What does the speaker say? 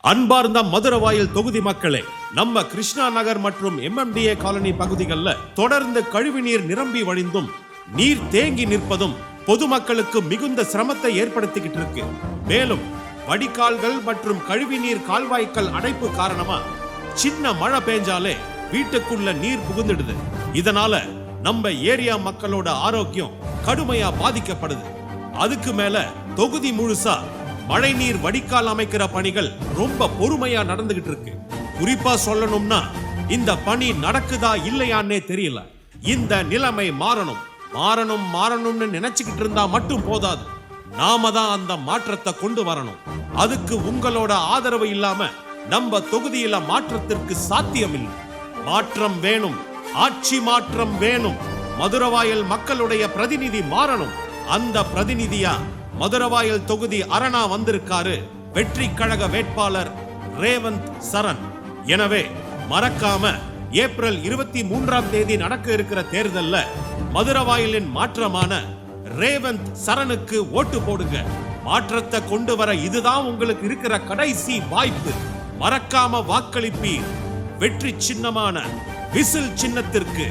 அன்பார்ந்த மதுரவாயல் தொகுதி மக்களே, நம்ம கிருஷ்ணா நகர் மற்றும் MMDA காலனி பகுதிகளில் தொடர்ந்து கழிவுநீர் நிரம்பி வழிந்தும் நீர் தேங்கி நிற்பதும் பொதுமக்களுக்கு மிகுந்த சிரமத்தை ஏற்படுத்திக்கிட்டு இருக்கு. மேலும் வடிகால்கள் மற்றும் கழிவுநீர் கால்வாய்கள் அடைப்பு காரணமா சின்ன மழை பெஞ்சாலே வீட்டுக்குள்ள நீர் புகுந்துடுது. இதனால நம்ம ஏரியா மக்களோட ஆரோக்கியம் கடுமையா பாதிக்கப்படுது. அதுக்கு மேல தொகுதி முழுசா மழைநீர் வடிகால் அமைக்கிற பணிகள் ரொம்ப பொறுமையா நடந்துகிட்டு இருக்கு. குறிப்பா சொல்லணும்னா இந்த பணி நடக்குதா இல்லையான்னே தெரியல. இந்த நிலைமை மாறணும்னு நினைச்சுக்கிட்டு இருந்தா மட்டும் போதாது. நாம தான் அந்த மாற்றத்தை கொண்டு வரணும். அதுக்கு உங்களோட ஆதரவு இல்லாம நம்ம தொகுதியில மாற்றத்திற்கு சாத்தியம் இல்லை. மாற்றம் வேணும், ஆட்சி மாற்றம் வேணும். மதுரவாயல் மக்களுடைய பிரதிநிதி மாறணும். அந்த பிரதிநிதியா மதுரவாயல் தொகுதி அரணா வந்திருக்காரு வெற்றி கழக வேட்பாளர் ரேவந்த் சரண். எனவே மறக்காம ஏப்ரல் 23ஆம் தேதி நடக்க இருக்கிற தேர்தல்ல மதுரவாயலின் மாற்றமான ரேவந்த் சரணுக்கு ஓட்டு போடுங்க. மாற்றத்தை கொண்டு வர இதுதான் உங்களுக்கு இருக்கிற கடைசி வாய்ப்பு. மறக்காம வாக்களிப்பீர். வெற்றி சின்னமான விசில் சின்னத்திற்கு